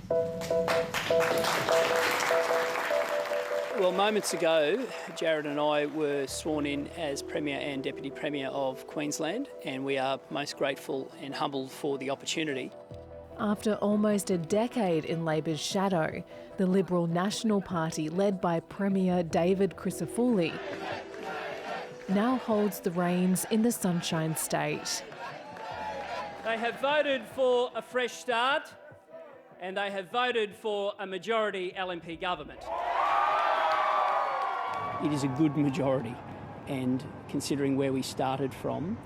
Well, moments ago, Jared and I were sworn in as Premier and Deputy Premier of Queensland, and we are most grateful and humbled for the opportunity. After almost a decade in Labor's shadow, the Liberal National Party, led by Premier David Crisafulli, now holds the reins in the Sunshine State. They have voted for a fresh start, and they have voted for a majority LNP government. It is a good majority, and considering where we started from,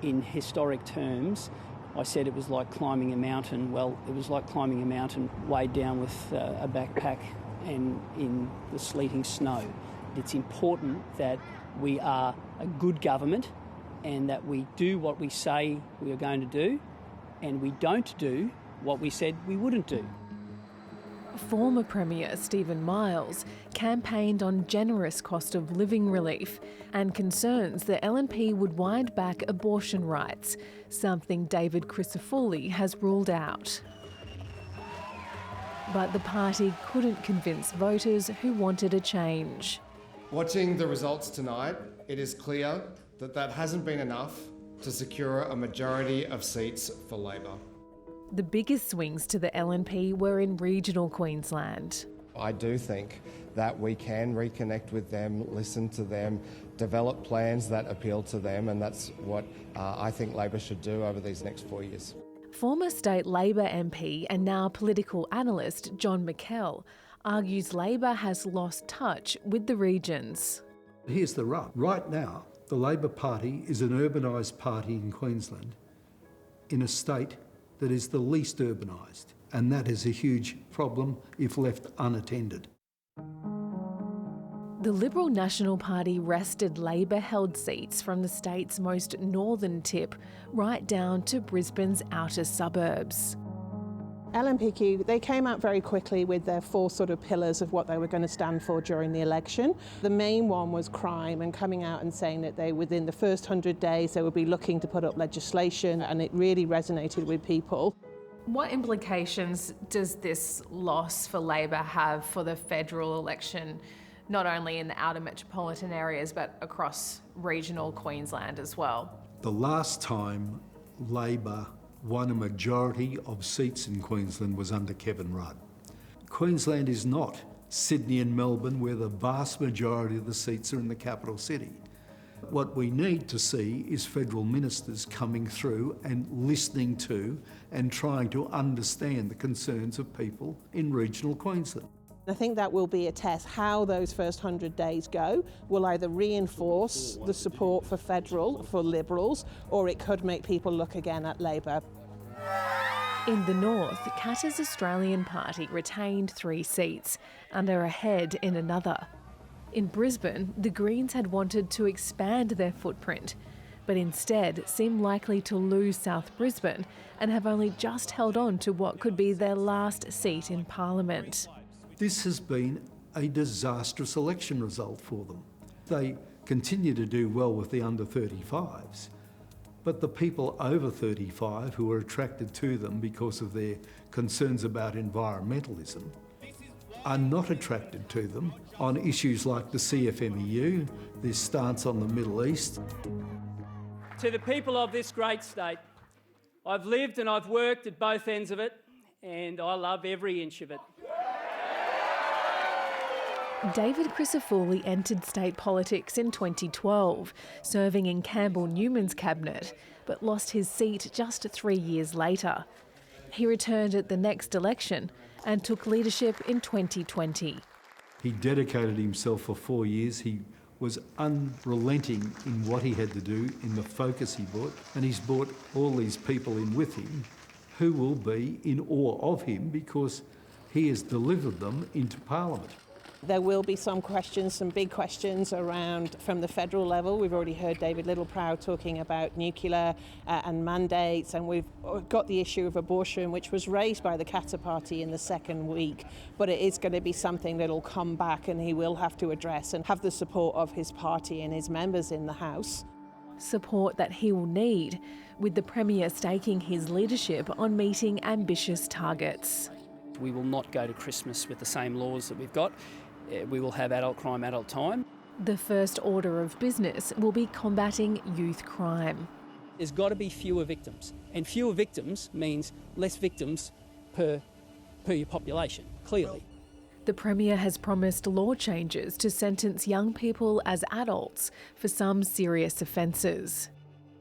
in historic terms, I said it was like climbing a mountain. Well, it was like climbing a mountain weighed down with a backpack and in the sleeting snow. It's important that we are a good government and that we do what we say we are going to do, and we don't do what we said we wouldn't do. Former Premier Stephen Miles campaigned on generous cost of living relief and concerns the LNP would wind back abortion rights, something David Crisafulli has ruled out. But the party couldn't convince voters who wanted a change. Watching the results tonight, it is clear that that hasn't been enough to secure a majority of seats for Labor. The biggest swings to the LNP were in regional Queensland. I do think that we can reconnect with them, listen to them, develop plans that appeal to them, and that's what I think Labor should do over these next 4 years. Former state Labor MP and now political analyst John McKell argues Labor has lost touch with the regions. Here's the rub. Right now, the Labor Party is an urbanised party in Queensland, in a state that is the least urbanised, and that is a huge problem if left unattended. The Liberal National Party wrested Labor-held seats from the state's most northern tip right down to Brisbane's outer suburbs. LNPQ, they came out very quickly with their four sort of pillars of what they were going to stand for during the election. The main one was crime, and coming out and saying that they, within the first 100 days, they would be looking to put up legislation, and it really resonated with people. What implications does this loss for Labor have for the federal election, not only in the outer metropolitan areas, but across regional Queensland as well? The last time Labor won a majority of seats in Queensland was under Kevin Rudd. Queensland is not Sydney and Melbourne, where the vast majority of the seats are in the capital city. What we need to see is federal ministers coming through and listening to and trying to understand the concerns of people in regional Queensland. I think that will be a test. How those first 100 days go will either reinforce the support for federal, for Liberals, or it could make people look again at Labor. In the north, Katter's Australian Party retained 3 seats and are ahead in another. In Brisbane, the Greens had wanted to expand their footprint, but instead seem likely to lose South Brisbane and have only just held on to what could be their last seat in Parliament. This has been a disastrous election result for them. They continue to do well with the under 35s, but the people over 35 who are attracted to them because of their concerns about environmentalism are not attracted to them on issues like the CFMEU, their stance on the Middle East. To the people of this great state, I've lived and I've worked at both ends of it, and I love every inch of it. David Crisafulli entered state politics in 2012, serving in Campbell Newman's cabinet, but lost his seat just 3 years later. He returned at the next election and took leadership in 2020. He dedicated himself for 4 years. He was unrelenting in what he had to do, in the focus he brought, and he's brought all these people in with him who will be in awe of him because he has delivered them into Parliament. There will be some questions, some big questions around from the federal level. We've already heard David Littleproud talking about nuclear and mandates, and we've got the issue of abortion, which was raised by the Katter Party in the second week, but it is going to be something that will come back and he will have to address and have the support of his party and his members in the House. Support that he will need, with the Premier staking his leadership on meeting ambitious targets. We will not go to Christmas with the same laws that we've got. We will have adult crime, adult time. The first order of business will be combating youth crime. There's got to be fewer victims, and fewer victims means less victims per your population, clearly. The Premier has promised law changes to sentence young people as adults for some serious offences.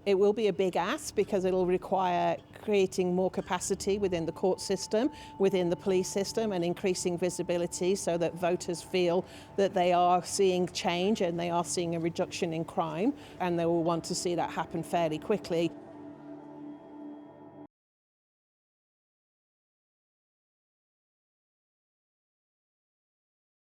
It will be a big ask because it will require creating more capacity within the court system, within the police system, and increasing visibility so that voters feel that they are seeing change and they are seeing a reduction in crime, and they will want to see that happen fairly quickly.